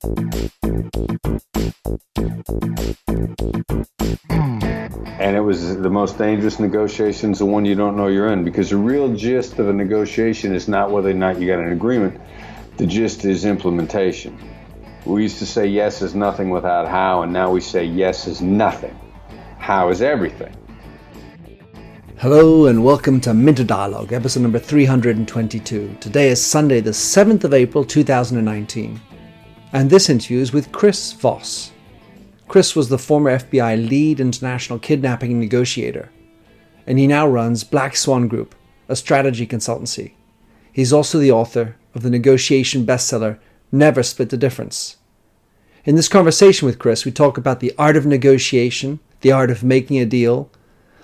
And it was the most dangerous negotiations, the one you don't know you're in, because the real gist of a negotiation is not whether or not you got an agreement. The gist is implementation. We used to say yes is nothing without how, and now we say yes is nothing. How is everything. Hello and welcome to Minter Dialogue, episode number 322. Today is Sunday, the 7th of April 2019. And this interview is with Chris Voss. Chris was the former FBI lead international kidnapping negotiator, and he now runs Black Swan Group, a strategy consultancy. He's also the author of the negotiation bestseller, Never Split the Difference. In this conversation with Chris, we talk about the art of negotiation, the art of making a deal,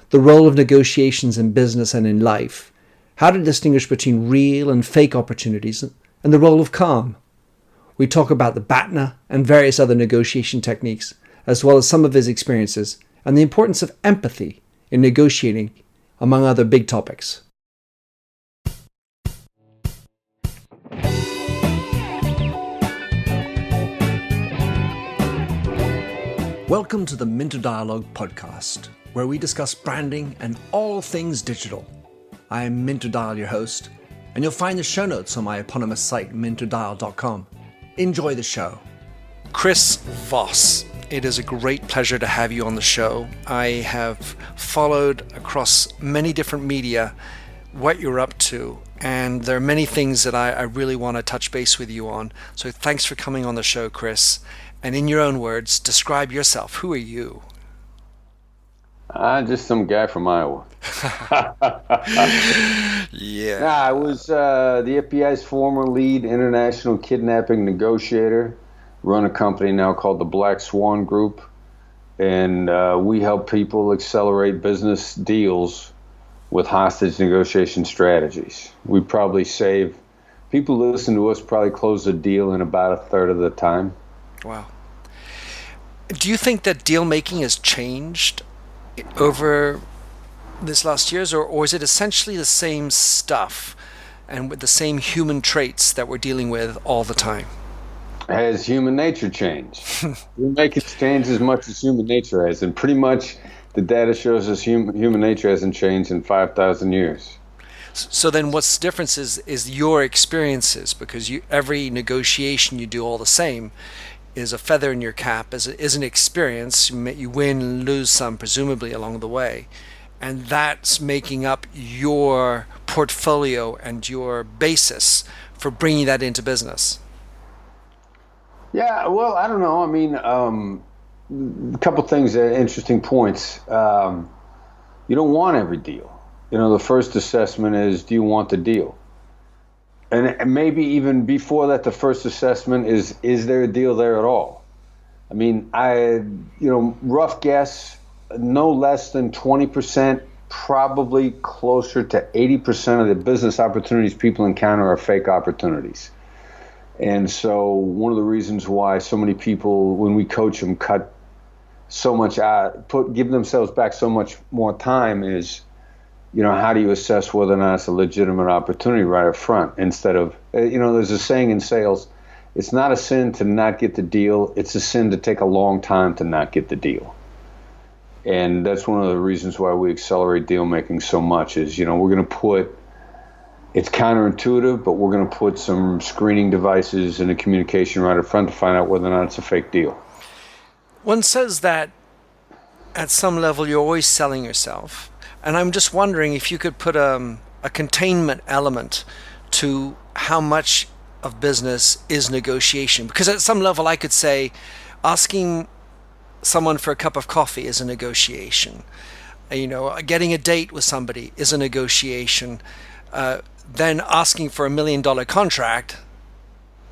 the role of negotiations in business and in life, how to distinguish between real and fake opportunities, and the role of calm. We talk about the BATNA and various other negotiation techniques, as well as some of his experiences, and the importance of empathy in negotiating, among other big topics. Welcome to the Minter Dialogue podcast, where we discuss branding and all things digital. I am Minter Dial, your host, and you'll find the show notes on my eponymous site, minterdial.com. Enjoy the show. Chris Voss, it is a great pleasure to have you on the show. I have followed across many different media what you're up to, and there are many things that I really want to touch base with you on. So thanks for coming on the show, Chris. And in your own words, describe yourself. Who are you? Just some guy from Iowa. Yeah. I was the FBI's former lead international kidnapping negotiator. Run a company now called the Black Swan Group, and we help people accelerate business deals with hostage negotiation strategies. We probably save people who listen to us probably close a deal in about a third of the time. Wow. Do you think that deal making has changed over this last years, or is it essentially the same stuff and with the same human traits that we're dealing with all the time? Has human nature changed? We make it change as much as human nature has, and pretty much the data shows us human nature hasn't changed in 5,000 years. So then what's the difference is your experiences, because every negotiation you do all the same is a feather in your cap, is an experience. You win and lose some, presumably, along the way. And that's making up your portfolio and your basis for bringing that into business. Yeah, well, I don't know. I mean, a couple things, interesting points. You don't want every deal. You know, the first assessment is, do you want the deal? And maybe even before that, the first assessment is there a deal there at all? I mean, rough guess, no less than 20%, probably closer to 80% of the business opportunities people encounter are fake opportunities. And so one of the reasons why so many people, when we coach them, cut so much out, give themselves back so much more time is, how do you assess whether or not it's a legitimate opportunity right up front instead of, there's a saying in sales, it's not a sin to not get the deal, it's a sin to take a long time to not get the deal. And that's one of the reasons why we accelerate deal making so much is, we're going to put, it's counterintuitive, but we're going to put some screening devices in a communication right up front to find out whether or not it's a fake deal. One says that at some level you're always selling yourself. And I'm just wondering if you could put a containment element to how much of business is negotiation. Because at some level I could say asking someone for a cup of coffee is a negotiation. Getting a date with somebody is a negotiation. Then asking for $1 million contract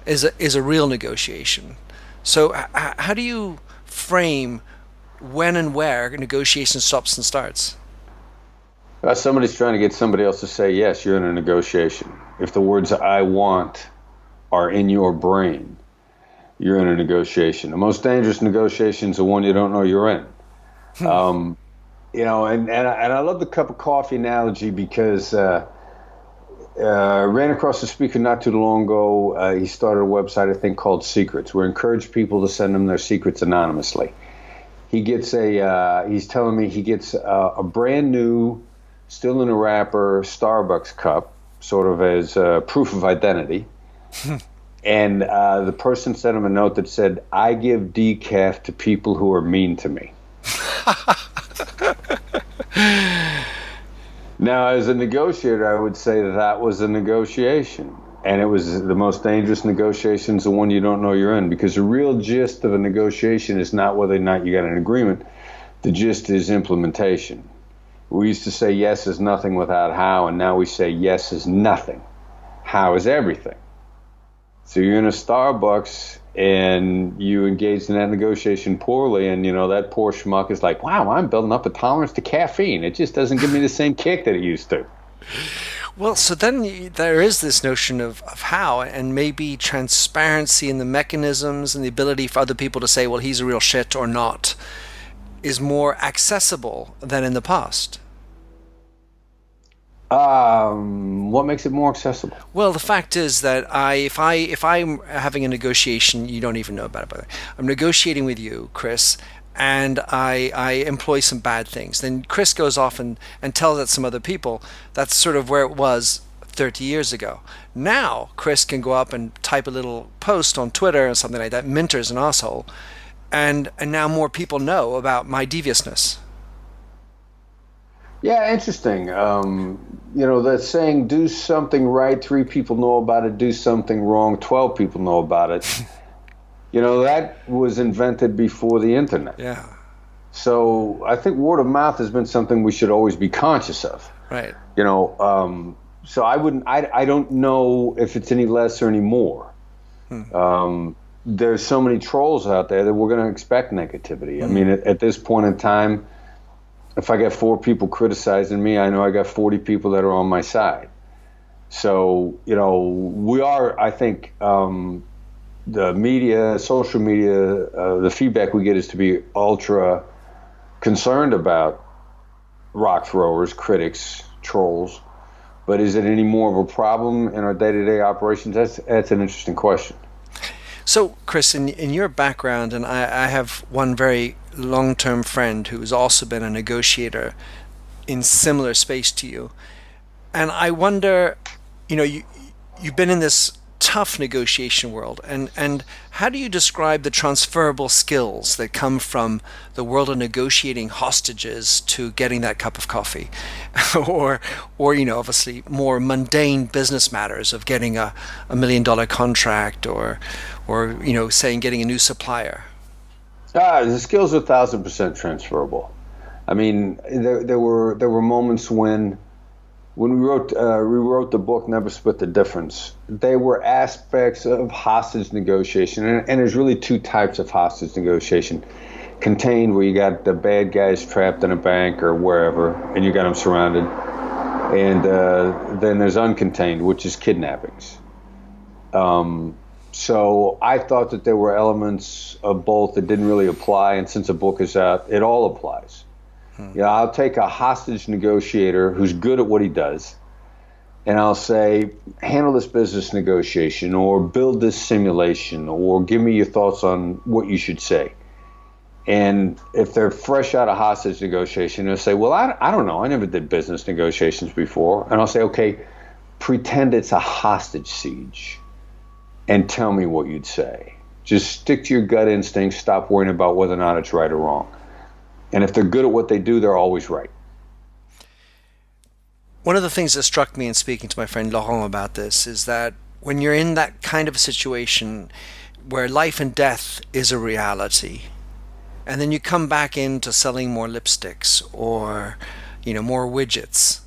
is a real negotiation. So how do you frame when and where negotiation stops and starts? Somebody's trying to get somebody else to say yes, you're in a negotiation. If the words I want are in your brain, you're in a negotiation. The most dangerous negotiation is the one you don't know you're in. And I love the cup of coffee analogy because ran across a speaker not too long ago. He started a website, I think, called Secrets, where he encouraged people to send him their secrets anonymously. He's telling me he gets a brand new, still in a wrapper, Starbucks cup, sort of as proof of identity. And the person sent him a note that said, "I give decaf to people who are mean to me." Now, as a negotiator, I would say that was a negotiation. And it was the most dangerous negotiation is the one you don't know you're in, because the real gist of a negotiation is not whether or not you got an agreement. The gist is implementation. We used to say yes is nothing without how, and now we say yes is nothing. How is everything. So you're in a Starbucks and you engage in that negotiation poorly, and that poor schmuck is like, wow, I'm building up a tolerance to caffeine. It just doesn't give me the same kick that it used to. Well, so then there is this notion of how, and maybe transparency in the mechanisms and the ability for other people to say, well, he's a real shit or not, is more accessible than in the past. What makes it more accessible? Well, the fact is that if I'm having a negotiation, you don't even know about it, by the way. I'm negotiating with you, Chris, and I employ some bad things. Then Chris goes off and tells that some other people. That's sort of where it was 30 years ago. Now, Chris can go up and type a little post on Twitter or something like that, Minter's an asshole, and now more people know about my deviousness. Yeah, interesting. That saying, do something right, 3 people know about it, do something wrong, 12 people know about it. That was invented before the internet. Yeah. So I think word of mouth has been something we should always be conscious of. Right. So I don't know if it's any less or any more. There's so many trolls out there that we're going to expect negativity. I mean, at this point in time, if I got 4 people criticizing me, I know I got 40 people that are on my side. So, we are, I think, the media, social media, the feedback we get is to be ultra concerned about rock throwers, critics, trolls. But is it any more of a problem in our day-to-day operations? That's an interesting question. So, Chris, in your background, and I have one very long-term friend who has also been a negotiator in similar space to you, and I wonder, you've been in this tough negotiation world, and how do you describe the transferable skills that come from the world of negotiating hostages to getting that cup of coffee, or obviously more mundane business matters of getting a $1 million contract, or saying getting a new supplier? The skills are 1,000% transferable. I mean, there were moments when we wrote the book Never Split the Difference. They were aspects of hostage negotiation, and there's really 2 types of hostage negotiation: contained, where you got the bad guys trapped in a bank or wherever, and you got them surrounded, and then there's uncontained, which is kidnappings. So I thought that there were elements of both that didn't really apply, and since the book is out, it all applies. I'll take a hostage negotiator who's good at what he does, and I'll say, handle this business negotiation, or build this simulation, or give me your thoughts on what you should say. And if they're fresh out of hostage negotiation, they'll say, well, I don't know. I never did business negotiations before. And I'll say, okay, pretend it's a hostage siege and tell me what you'd say. Just stick to your gut instinct. Stop worrying about whether or not it's right or wrong. And if they're good at what they do, they're always right. One of the things that struck me in speaking to my friend Laurent about this is that when you're in that kind of a situation where life and death is a reality, and then you come back into selling more lipsticks or, more widgets,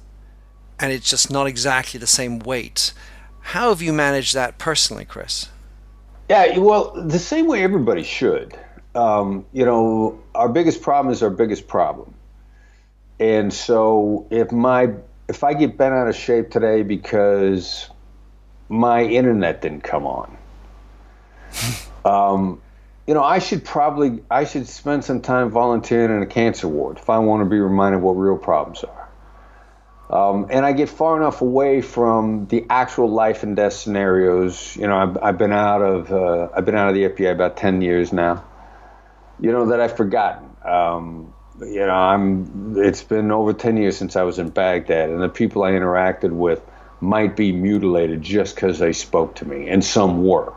and it's just not exactly the same weight. How have you managed that personally, Chris? Yeah, well, the same way everybody should. Our biggest problem is our biggest problem. And so if I get bent out of shape today because my internet didn't come on, I should spend some time volunteering in a cancer ward if I want to be reminded what real problems are. And I get far enough away from the actual life and death scenarios. I've been out of the FBI about 10 years now. That I've forgotten. It's been over 10 years since I was in Baghdad, and the people I interacted with might be mutilated just because they spoke to me, and some were.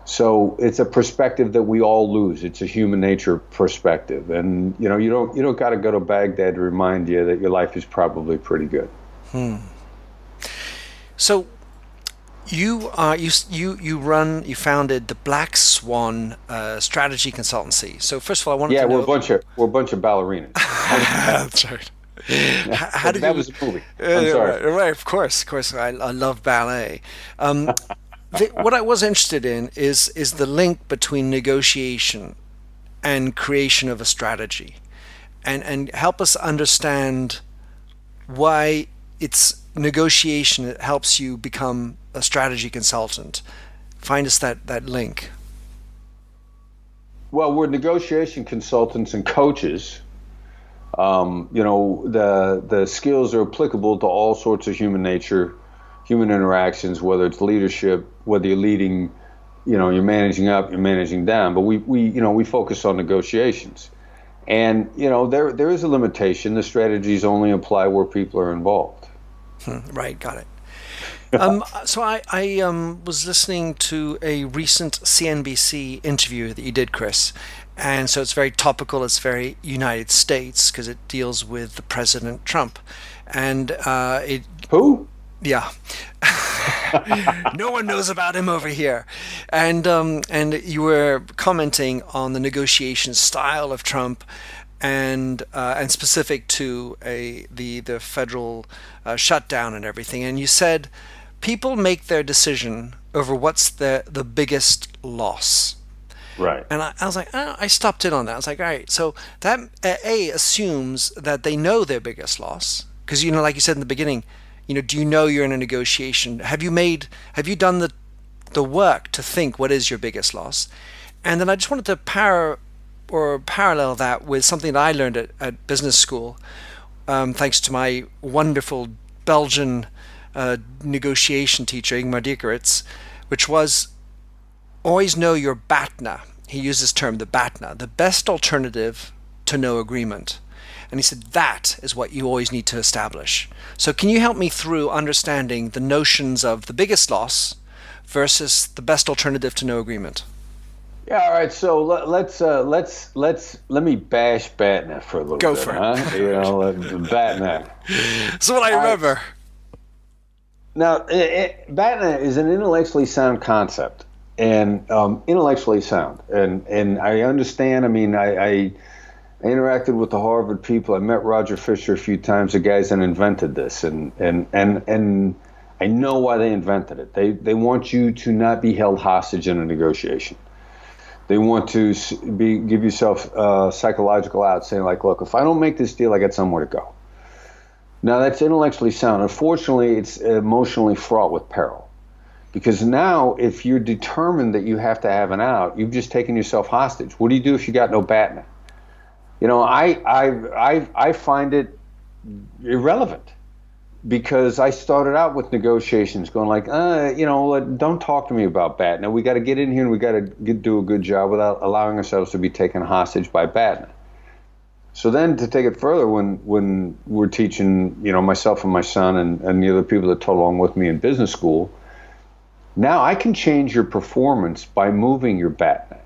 So it's a perspective that we all lose. It's a human nature perspective, and you don't got to go to Baghdad to remind you that your life is probably pretty good. So you founded the Black Swan strategy consultancy. So first of all, I wanted to know. we're a bunch of ballerinas. That's right. How did that was a movie. I'm sorry. Right, of course. I love ballet. What I was interested in is the link between negotiation and creation of a strategy, and help us understand why it's negotiation that helps you become a strategy consultant. Find us that link. Well, we're negotiation consultants and coaches. The skills are applicable to all sorts of human nature, human interactions, whether it's leadership, whether you're leading, you're managing up, you're managing down. But we focus on negotiations. And, there is a limitation. The strategies only apply where people are involved. Right, got it. So I was listening to a recent CNBC interview that you did, Chris. And so it's very topical. It's very United States because it deals with the President Trump. And Who? Yeah. No one knows about him over here. And you were commenting on the negotiation style of Trump and specific to the federal shutdown and everything. And you said people make their decision over what's the biggest loss. Right. And I was like, I stopped in on that. I was like, all right, so that assumes that they know their biggest loss. Because, like you said in the beginning, do you know you're in a negotiation? Have you done the work to think what is your biggest loss? And then I just wanted to parallel that with something that I learned at business school, thanks to my wonderful Belgian negotiation teacher, Ingmar Diekeritz, which was always know your BATNA. He used this term, the BATNA, the best alternative to no agreement. And he said that is what you always need to establish. So can you help me through understanding the notions of the biggest loss versus the best alternative to no agreement? Yeah, all right. So let me bash BATNA for a little bit. Go for it. BATNA. That's what I remember. Now, BATNA is an intellectually sound concept, and intellectually sound, and I understand. I mean, I interacted with the Harvard people. I met Roger Fisher a few times, the guys that invented this, and I know why they invented it. They want you to not be held hostage in a negotiation. They want to give yourself psychological out, saying like, look, if I don't make this deal, I got somewhere to go. Now, that's intellectually sound. Unfortunately, it's emotionally fraught with peril. Because now, if you're determined that you have to have an out, you've just taken yourself hostage. What do you do if you got no BATNA? I find it irrelevant. Because I started out with negotiations going like, don't talk to me about BATNA. We got to get in here and we got to do a good job without allowing ourselves to be taken hostage by BATNA. So then to take it further, when we're teaching, myself and my son and the other people that taught along with me in business school, now I can change your performance by moving your BATNA.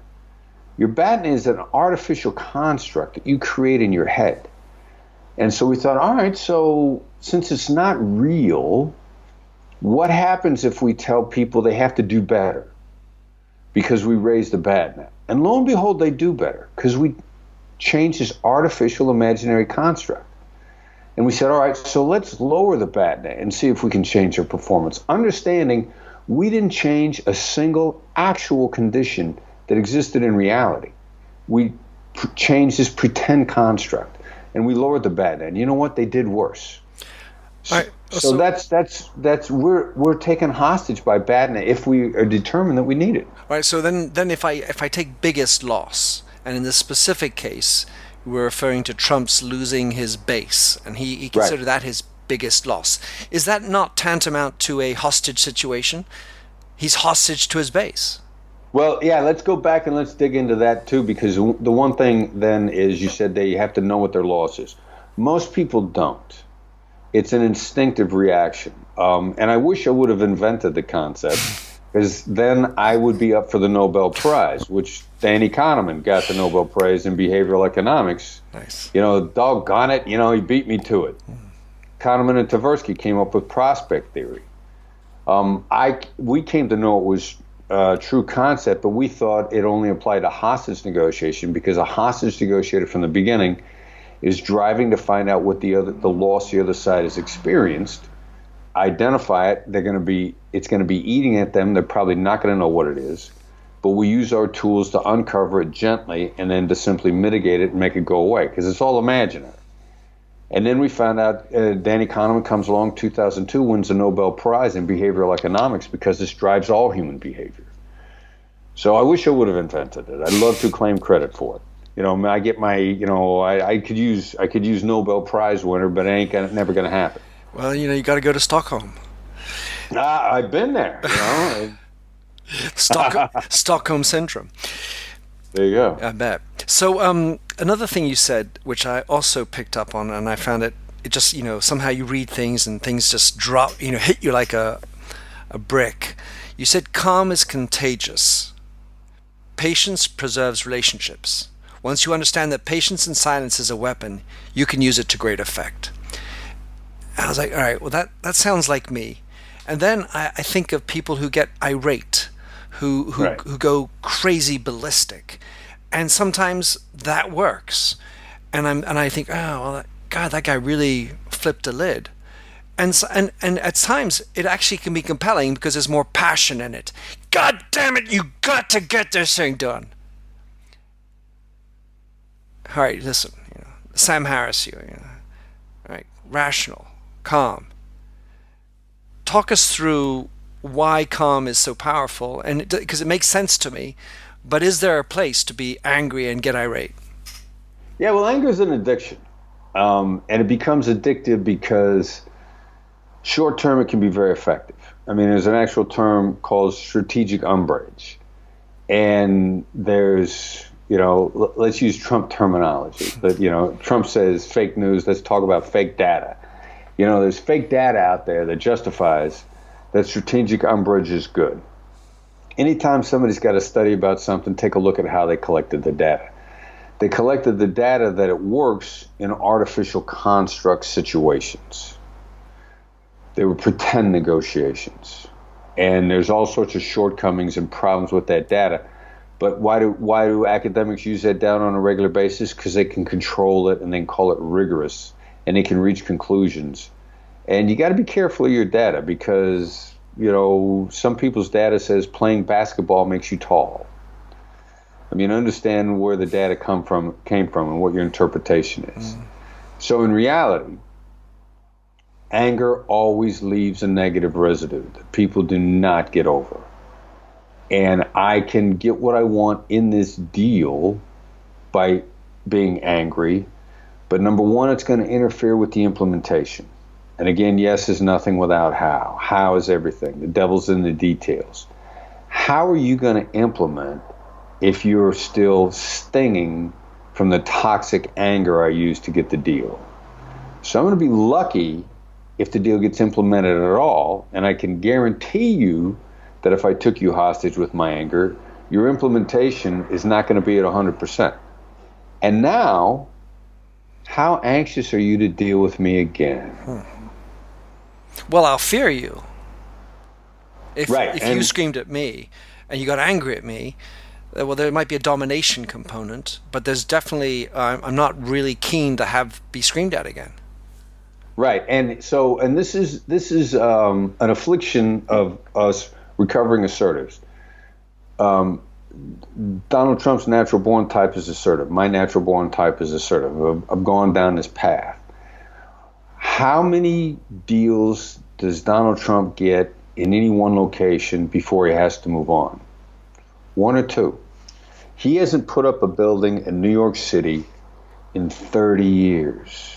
Your BATNA is an artificial construct that you create in your head. And so we thought, all right, so since it's not real, what happens if we tell people they have to do better because we raise the BATNA? And lo and behold, they do better because we change this artificial imaginary construct. And we said, all right, so let's lower the BATNA and see if we can change their performance. Understanding we didn't change a single actual condition that existed in reality. We changed this pretend construct. And we lowered the BATNA, and you know what? They did worse. All right. So that's we're taken hostage by BATNA if we are determined that we need it. All right. So then if I take biggest loss, and in this specific case, we're referring to Trump's losing his base, and he considered that his biggest loss. Is that not tantamount to a hostage situation? He's hostage to his base. Well, yeah, let's go back and let's dig into that too, because the one thing then is you said they have to know what their loss is. Most people don't. It's an instinctive reaction. And I wish I would have invented the concept, because then I would be up for the Nobel Prize, which Danny Kahneman got the Nobel Prize in behavioral economics. Nice. Doggone it, he beat me to it. Kahneman and Tversky came up with prospect theory. We came to know it was a true concept, but we thought it only applied to hostage negotiation, because a hostage negotiator from the beginning is driving to find out what the loss the other side has experienced, identify it. It's going to be eating at them. They're probably not going to know what it is, but we use our tools to uncover it gently and then to simply mitigate it and make it go away, because it's all imaginary. And then we found out Danny Kahneman comes along, 2002, wins the Nobel Prize in behavioral economics, because this drives all human behavior. So I wish I would have invented it. I'd love to claim credit for it. I get my, I could use Nobel Prize winner, but it ain't never going to happen. Well, you got to go to Stockholm. I've been there. Stockholm syndrome. There you go. I bet. So another thing you said, which I also picked up on, and I found it just, somehow you read things and things just drop, hit you like a brick. You said calm is contagious. Patience preserves relationships. Once you understand that patience and silence is a weapon, you can use it to great effect. And I was like, all right, well, that sounds like me. And then I think of people who get irate, who go crazy ballistic. And sometimes that works. And I think, oh, well, God, that guy really flipped a lid. And at times it actually can be compelling because there's more passion in it. God damn it, you got to get this thing done. All right, listen, Sam Harris, all right, rational, calm. Talk us through why calm is so powerful, and because it makes sense to me. But is there a place to be angry and get irate? Yeah, well, anger is an addiction, and it becomes addictive because short term it can be very effective. I mean, there's an actual term called strategic umbrage, and there's let's use Trump terminology. But Trump says fake news. Let's talk about fake data. There's fake data out there that justifies that strategic umbrage is good. Anytime somebody's got a study about something, take a look at how they collected the data. They collected the data that it works in artificial construct situations. They were pretend negotiations. And there's all sorts of shortcomings and problems with that data. But why do academics use that data on a regular basis? Because they can control it and then call it rigorous, and they can reach conclusions. And you got to be careful of your data, because some people's data says playing basketball makes you tall. I mean, understand where the data came from and what your interpretation is. So in reality, anger always leaves a negative residue that people do not get over. And I can get what I want in this deal by being angry. But number one, it's going to interfere with the implementation. And again, yes is nothing without how. How is everything. The devil's in the details. How are you going to implement if you're still stinging from the toxic anger I used to get the deal? So I'm going to be lucky if the deal gets implemented at all. And I can guarantee you that if I took you hostage with my anger, your implementation is not going to be at 100%. And now, how anxious are you to deal with me again? Well, I'll fear you. If and you screamed at me and you got angry at me, well, there might be a domination component, but there's definitely, I'm not really keen to be screamed at again. Right. And so, and this is an affliction of us recovering assertives. Donald Trump's natural born type is assertive. My natural born type is assertive. I've gone down this path. How many deals does Donald Trump get in any one location before he has to move on? One or two. He hasn't put up a building in New York City in 30 years.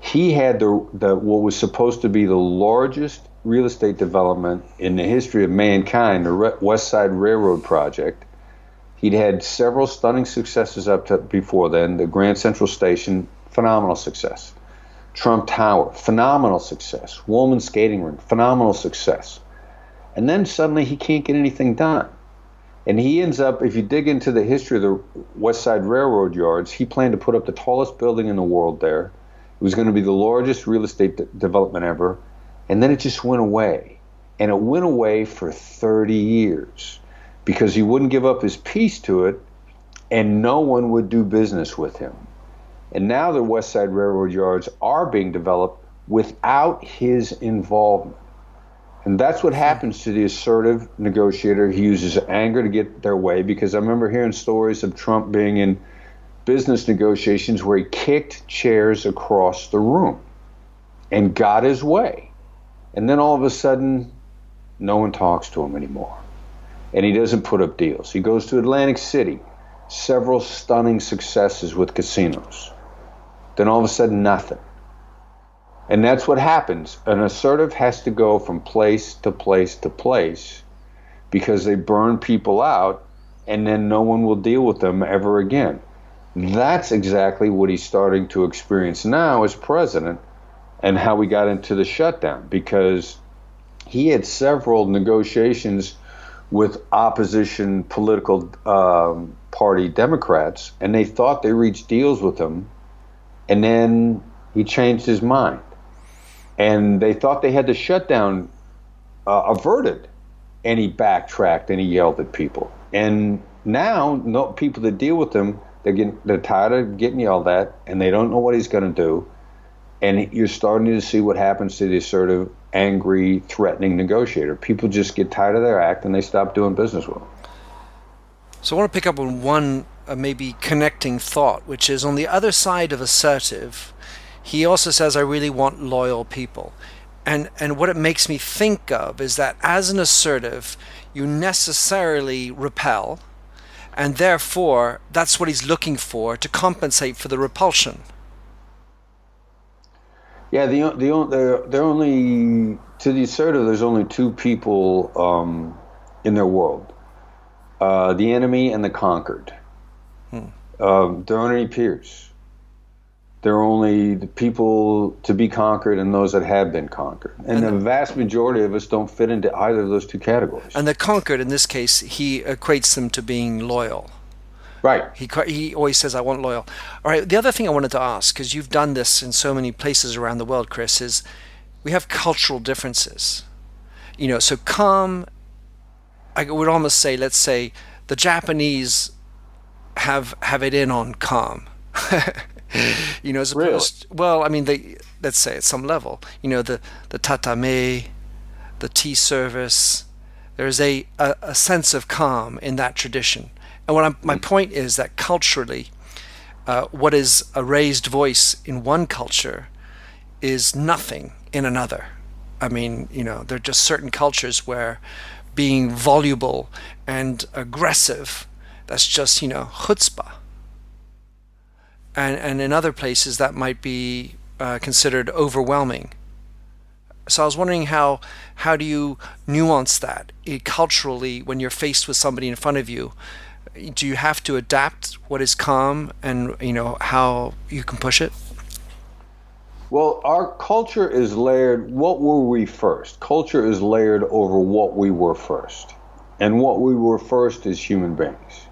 He had the what was supposed to be the largest real estate development in the history of mankind, the West Side Railroad project. He'd had several stunning successes up to before then. The Grand Central Station, phenomenal success. Trump Tower, phenomenal success. Woolman Skating Rink, phenomenal success. And then suddenly he can't get anything done. And he ends up, if you dig into the history of the West Side Railroad yards, he planned to put up the tallest building in the world there. It was going to be the largest real estate development ever. And then it just went away. And it went away for 30 years because he wouldn't give up his piece to it, and no one would do business with him. And now the West Side Railroad yards are being developed without his involvement. And that's what happens to the assertive negotiator. He uses anger to get their way, because I remember hearing stories of Trump being in business negotiations where he kicked chairs across the room and got his way. And then all of a sudden, no one talks to him anymore. And he doesn't put up deals. He goes to Atlantic City, several stunning successes with casinos. Then all of a sudden, nothing. And that's what happens. An assertive has to go from place to place to place because they burn people out, and then no one will deal with them ever again. That's exactly what he's starting to experience now as president, and how we got into the shutdown, because he had several negotiations with opposition political party Democrats, and they thought they reached deals with him, and then he changed his mind. And they thought they had the shutdown averted, and he backtracked and he yelled at people. And now, no people that deal with him, they're tired of getting yelled at, and they don't know what he's going to do. And you're starting to see what happens to the assertive, angry, threatening negotiator. People just get tired of their act and they stop doing business with him. So I want to pick up on one maybe connecting thought, which is on the other side of assertive, he also says, I really want loyal people. And what it makes me think of is that as an assertive, you necessarily repel, and therefore that's what he's looking for to compensate for the repulsion. Yeah, they're only, to the assertive, there's only two people in their world, the enemy and the conquered. There aren't any peers. There are only the people to be conquered and those that have been conquered. And the vast majority of us don't fit into either of those two categories. And the conquered, in this case, he equates them to being loyal. Right. He always says, I want loyal. All right, the other thing I wanted to ask, because you've done this in so many places around the world, Chris, is we have cultural differences. You know, so calm, I would almost say, let's say, the Japanese have it in on calm. You know, as opposed, really? Well, I mean, let's say at some level, you know, the tatame, the tea service, there's a sense of calm in that tradition. And my point is that culturally, what is a raised voice in one culture is nothing in another. I mean, you know, there are just certain cultures where being voluble and aggressive, that's just, you know, chutzpah. And in other places that might be considered overwhelming. So I was wondering how do you nuance that culturally when you're faced with somebody in front of you? Do you have to adapt what is calm, and you know how you can push it? Well, our culture is layered. What were we first? Culture is layered over what we were first. And what we were first is human beings.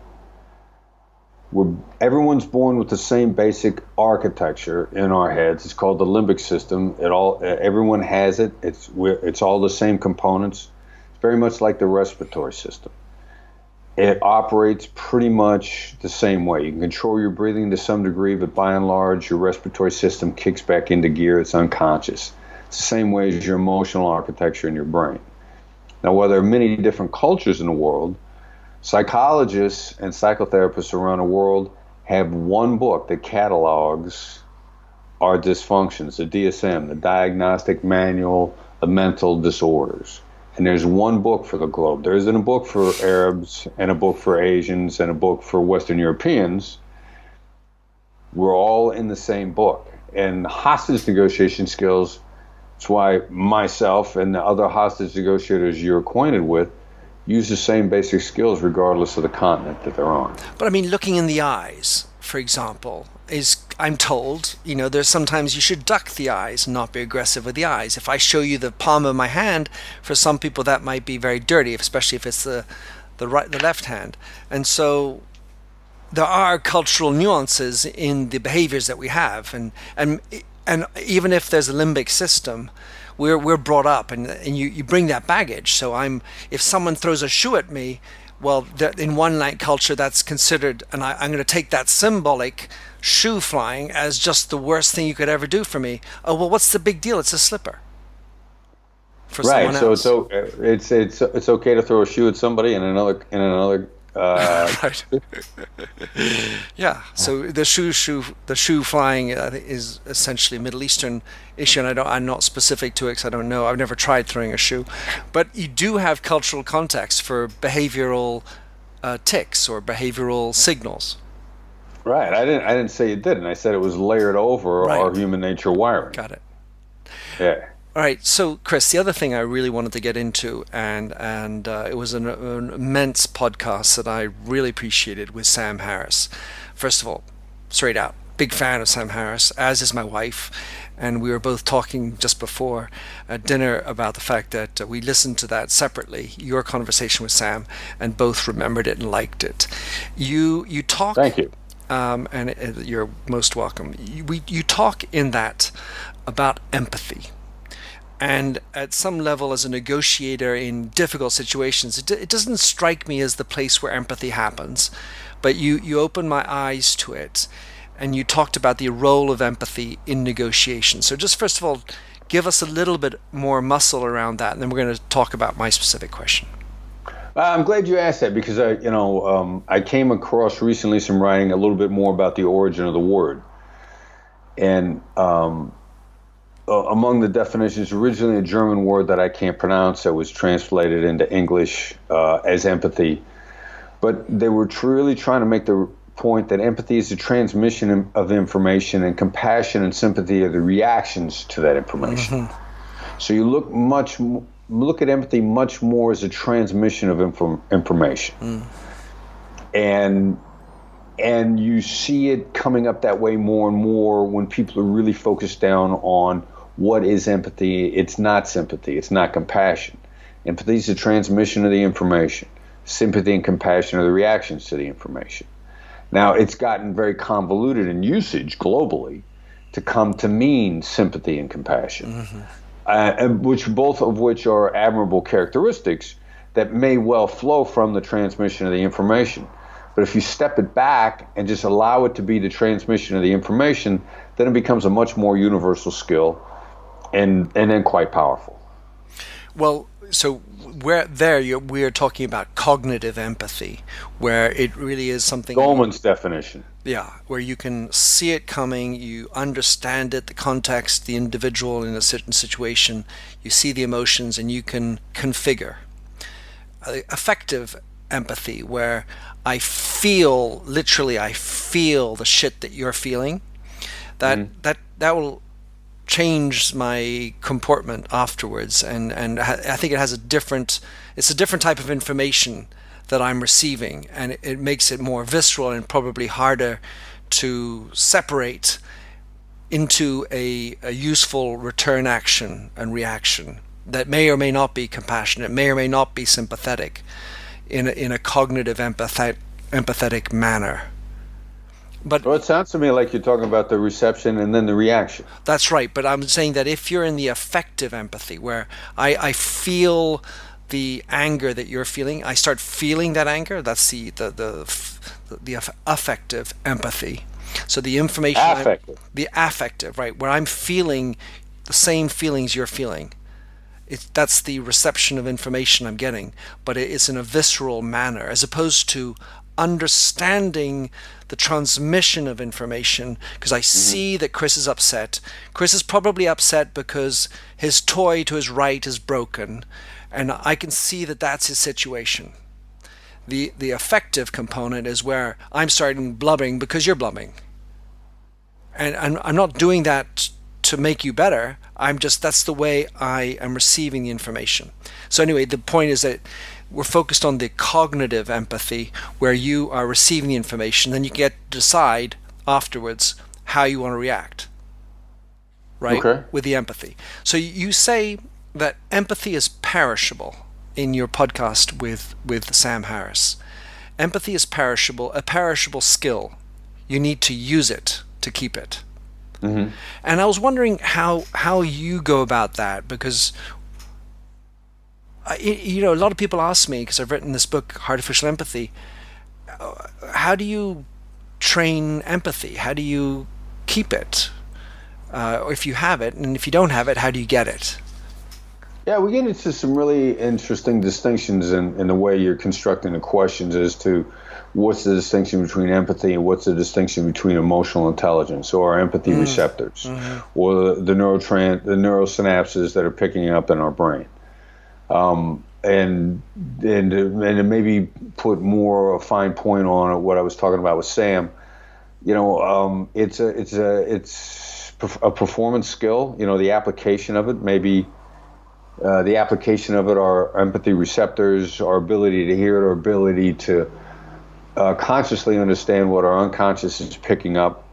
Everyone's born with the same basic architecture in our heads. It's called the limbic system. Everyone has it. It's all the same components. It's very much like the respiratory system. It operates pretty much the same way. You can control your breathing to some degree, but by and large, your respiratory system kicks back into gear. It's unconscious. It's the same way as your emotional architecture in your brain. Now, while there are many different cultures in the world, psychologists and psychotherapists around the world have one book that catalogs our dysfunctions, the DSM, the Diagnostic Manual of Mental Disorders. And there's one book for the globe. There isn't a book for Arabs and a book for Asians and a book for Western Europeans. We're all in the same book. and hostage negotiation skills. That's why myself and the other hostage negotiators you're acquainted with use the same basic skills regardless of the continent that they're on. But I mean, looking in the eyes, for example, I'm told, there's sometimes you should duck the eyes and not be aggressive with the eyes. If I show you the palm of my hand, for some people that might be very dirty, especially if it's the left hand. And so there are cultural nuances in the behaviors that we have, and even if there's a limbic system, we're brought up, and you bring that baggage. So if someone throws a shoe at me, well, in one culture that's considered, and I'm going to take that symbolic shoe flying as just the worst thing you could ever do for me. Oh, well, what's the big deal? It's a slipper for someone else. So it's okay to throw a shoe at somebody in another. Right. Yeah. So the shoe flying is essentially a Middle Eastern issue, and I'm not specific to it because I don't know. I've never tried throwing a shoe, but you do have cultural context for behavioral tics or behavioral signals. Right. I didn't say you didn't. I said it was layered over our human nature wiring. Got it. Yeah. All right, so Chris, the other thing I really wanted to get into, and it was an immense podcast that I really appreciated with Sam Harris. First of all, straight out, big fan of Sam Harris, as is my wife, and we were both talking just before dinner about the fact that we listened to that separately, your conversation with Sam, and both remembered it and liked it. You talk. Thank you. And you're most welcome. You talk in that about empathy. And at some level, as a negotiator in difficult situations, it doesn't strike me as the place where empathy happens. But you open my eyes to it, and you talked about the role of empathy in negotiation. So just first of all, give us a little bit more muscle around that, and then we're going to talk about my specific question. I'm glad you asked that because I came across recently some writing a little bit more about the origin of the word. And among the definitions, originally a German word that I can't pronounce that was translated into English as empathy. But they were really trying to make the point that empathy is the transmission of information, and compassion and sympathy are the reactions to that information. Mm-hmm. So you look at empathy much more as a transmission of information. And you see it coming up that way more and more when people are really focused down on what is empathy. It's not sympathy. It's not compassion. Empathy is the transmission of the information. Sympathy and compassion are the reactions to the information. Now, it's gotten very convoluted in usage globally to come to mean sympathy and compassion, both of which are admirable characteristics that may well flow from the transmission of the information. But if you step it back and just allow it to be the transmission of the information, then it becomes a much more universal skill and then quite powerful. Well, so we are talking about cognitive empathy, where it really is something... Goleman's definition. Yeah, where you can see it coming, you understand it, the context, the individual in a certain situation, you see the emotions, and you can configure. Effective empathy, where I feel the shit that you're feeling, that will change my comportment afterwards, and I think it's a different type of information that I'm receiving, and it makes it more visceral and probably harder to separate into a useful return action and reaction that may or may not be compassionate, may or may not be sympathetic in a cognitive empathetic manner. But well, it sounds to me like you're talking about the reception and then the reaction. That's right, but I'm saying that if you're in the affective empathy, where I feel the anger that you're feeling, I start feeling that anger. That's the affective empathy. So the information, the affective, right, where I'm feeling the same feelings you're feeling. That's the reception of information I'm getting, but it's in a visceral manner, as opposed to understanding the transmission of information, because I see that Chris is upset. Chris is probably upset because his toy to his right is broken, and I can see that that's his situation. The affective component is where I'm starting blubbering because you're blubbering. And I'm not doing that to make you better. That's the way I am receiving the information. So anyway, the point is that we're focused on the cognitive empathy, where you are receiving the information, then you get to decide afterwards how you want to react, right? Okay. With the empathy. So you say that empathy is perishable in your podcast with Sam Harris. Empathy is perishable, a perishable skill. You need to use it to keep it. Mm-hmm. And I was wondering how you go about that, because a lot of people ask me, because I've written this book, Artificial Empathy, how do you train empathy? How do you keep it? If you have it, and if you don't have it, how do you get it? Yeah, we get into some really interesting distinctions in the way you're constructing the questions as to what's the distinction between empathy and what's the distinction between emotional intelligence, or our empathy receptors, or the neurosynapses that are picking up in our brain. And to maybe put more a fine point on what I was talking about with Sam, it's a performance skill. The application of it, maybe the application of it are empathy receptors, our ability to hear it, our ability to consciously understand what our unconscious is picking up.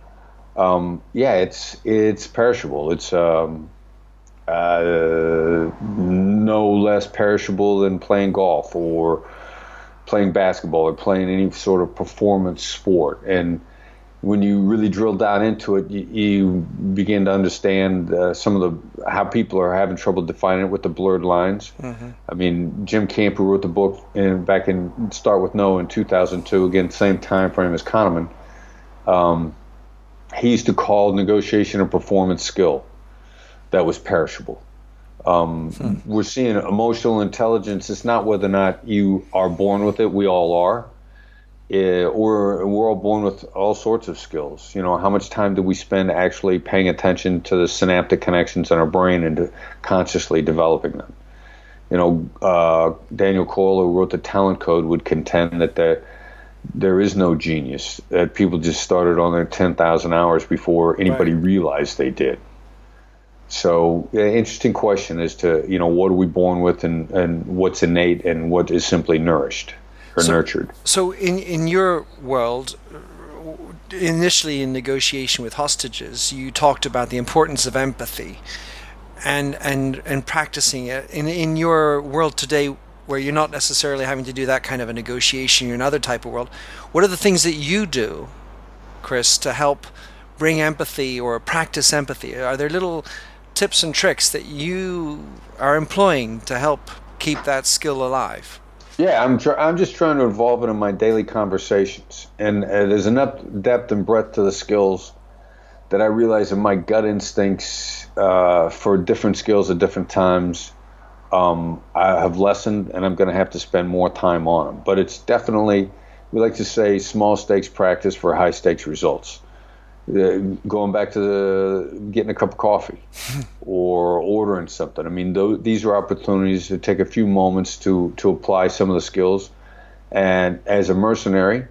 It's perishable. It's no less perishable than playing golf or playing basketball or playing any sort of performance sport. And when you really drill down into it, you begin to understand some of how people are having trouble defining it with the blurred lines. Mm-hmm. I mean, Jim Camp, who wrote the book back in Start With No in 2002, again, same time frame as Kahneman, he used to call negotiation a performance skill that was perishable. We're seeing emotional intelligence. It's not whether or not you are born with it. We all are. We're all born with all sorts of skills. How much time do we spend actually paying attention to the synaptic connections in our brain and consciously developing them? Daniel Coyle, who wrote the Talent Code, would contend that there is no genius, that people just started on their 10,000 hours before anybody realized they did. So, interesting question as to, what are we born with and what's innate and what is simply nourished or nurtured. So in your world, initially in negotiation with hostages, you talked about the importance of empathy and practicing it. In your world today, where you're not necessarily having to do that kind of a negotiation, you're in another type of world, what are the things that you do, Chris, to help bring empathy or practice empathy? Are there little tips and tricks that you are employing to help keep that skill alive? Yeah, I'm just trying to evolve it in my daily conversations, and there's enough depth and breadth to the skills that I realize that my gut instincts for different skills at different times I have lessened, and I'm going to have to spend more time on them. But it's definitely, we like to say, small stakes practice for high stakes results. Going back to getting a cup of coffee or ordering something. I mean, these are opportunities to take a few moments to apply some of the skills. And as a mercenary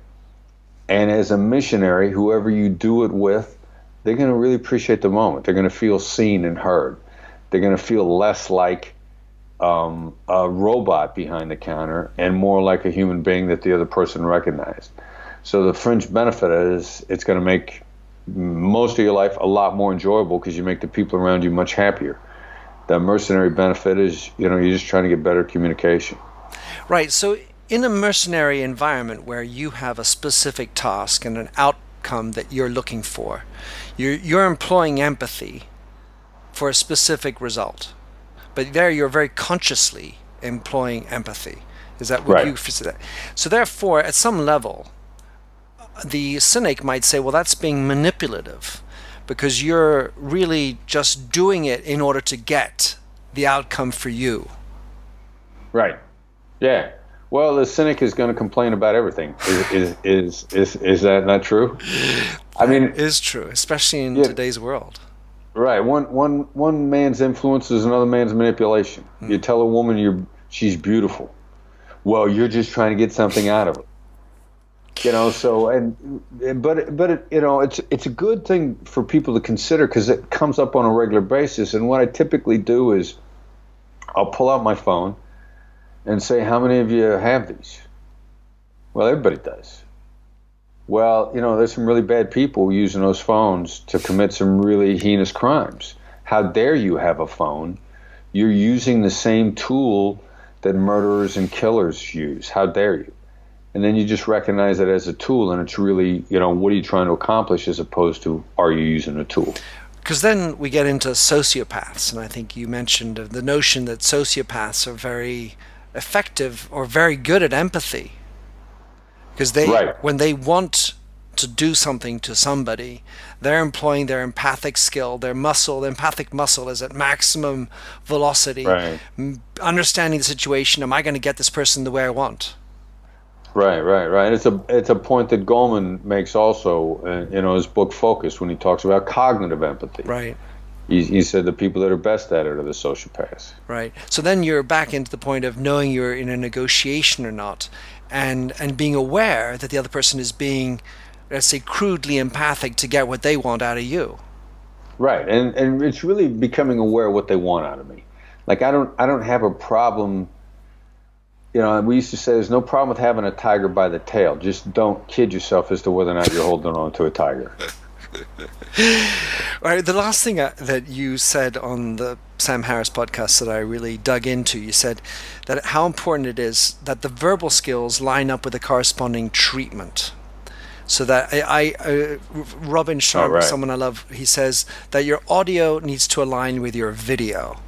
and as a missionary, whoever you do it with, they're going to really appreciate the moment. They're going to feel seen and heard. They're going to feel less like a robot behind the counter and more like a human being that the other person recognized. So the fringe benefit is it's going to make most of your life a lot more enjoyable because you make the people around you much happier. The mercenary benefit is, you're just trying to get better communication. Right. So in a mercenary environment where you have a specific task and an outcome that you're looking for, you're employing empathy for a specific result. But there you're very consciously employing empathy. Is that what you said? So therefore, at some level, the cynic might say, well, that's being manipulative because you're really just doing it in order to get the outcome for you. Right. Yeah. Well, the cynic is going to complain about everything. Is that not true? I mean, it is true, especially in today's world. Right. One man's influence is another man's manipulation. You tell a woman she's beautiful. Well, you're just trying to get something out of her. But it's a good thing for people to consider because it comes up on a regular basis. And what I typically do is I'll pull out my phone and say, how many of you have these? Well, everybody does. Well, there's some really bad people using those phones to commit some really heinous crimes. How dare you have a phone? You're using the same tool that murderers and killers use. How dare you? And then you just recognize it as a tool, and it's really, what are you trying to accomplish as opposed to are you using a tool? Because then we get into sociopaths, and I think you mentioned the notion that sociopaths are very effective or very good at empathy. Because when they want to do something to somebody, they're employing their empathic skill, their empathic muscle is at maximum velocity, understanding the situation. Am I going to get this person the way I want? Right. It's a point that Goleman makes also in his book Focus when he talks about cognitive empathy. Right. He said the people that are best at it are the sociopaths. Right. So then you're back into the point of knowing you're in a negotiation or not, and being aware that the other person is being, let's say, crudely empathic to get what they want out of you. Right. And it's really becoming aware of what they want out of me. Like I don't have a problem. We used to say there's no problem with having a tiger by the tail. Just don't kid yourself as to whether or not you're holding on to a tiger. All right, the last thing that you said on the Sam Harris podcast that I really dug into, you said that how important it is that the verbal skills line up with the corresponding treatment. So that Robin Sharma, someone I love, he says that your audio needs to align with your video.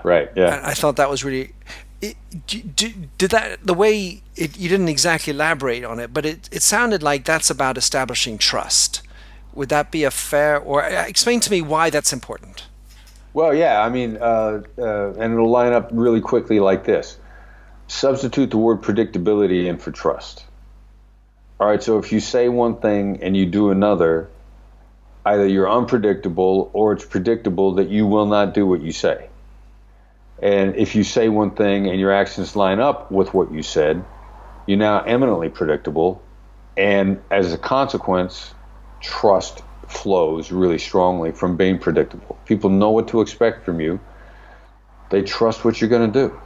Right, yeah. And I thought that was really... Did that, the way you didn't exactly elaborate on it, but it sounded like that's about establishing trust. Would that be a fair, or explain to me why that's important? Well, yeah, and it'll line up really quickly like this. Substitute the word predictability in for trust. All right, so if you say one thing and you do another, either you're unpredictable or it's predictable that you will not do what you say. And if you say one thing and your actions line up with what you said, you're now eminently predictable. And as a consequence, trust flows really strongly from being predictable. People know what to expect from you. They trust what you're going to do.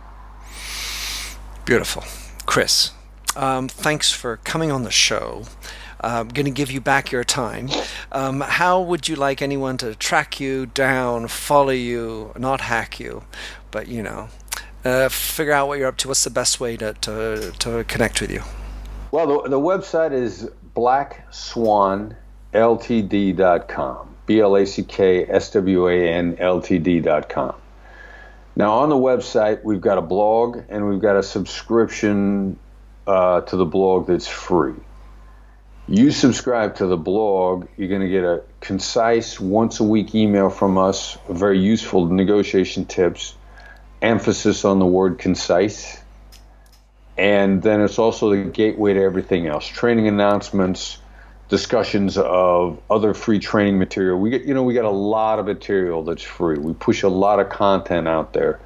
Beautiful. Chris, thanks for coming on the show. I'm going to give you back your time. How would you like anyone to track you down, follow you, not hack you, but, figure out what you're up to? What's the best way to connect with you? Well, the website is blackswanltd.com, BLACKSWANLTD.com. Now, on the website, we've got a blog and we've got a subscription to the blog that's free. You subscribe to the blog, you're going to get a concise once-a-week email from us, very useful negotiation tips, emphasis on the word concise, and then it's also the gateway to everything else, training announcements, discussions of other free training material. We got a lot of material that's free. We push a lot of content out there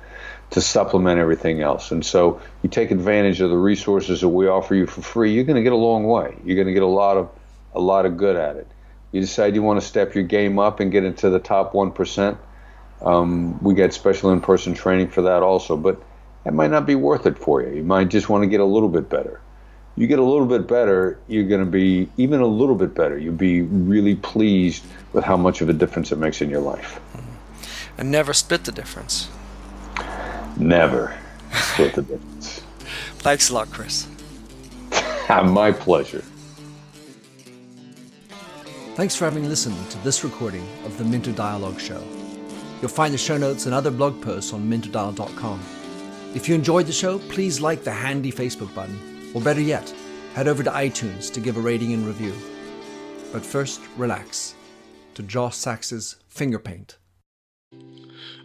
to supplement everything else. And so you take advantage of the resources that we offer you for free, you're going to get a long way. You're going to get a lot of good at it. You decide you want to step your game up and get into the top 1%. We get special in-person training for that also, but that might not be worth it for you. You might just want to get a little bit better. You get a little bit better, you're going to be even a little bit better. You'll be really pleased with how much of a difference it makes in your life. And never split the difference. Never split the difference. Thanks a lot, Chris. My pleasure. Thanks for having listened to this recording of the Minter Dialogue Show. You'll find the show notes and other blog posts on minterdial.com. If you enjoyed the show, please like the handy Facebook button, or better yet, head over to iTunes to give a rating and review. But first, relax to Josh Sachs's Finger Paint.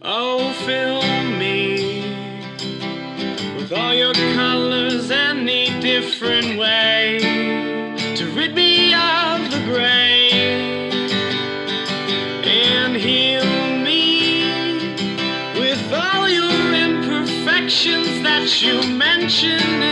Oh, fill me with all your colors, any different way to rid me of the gray, and heal me with all your imperfections that you mention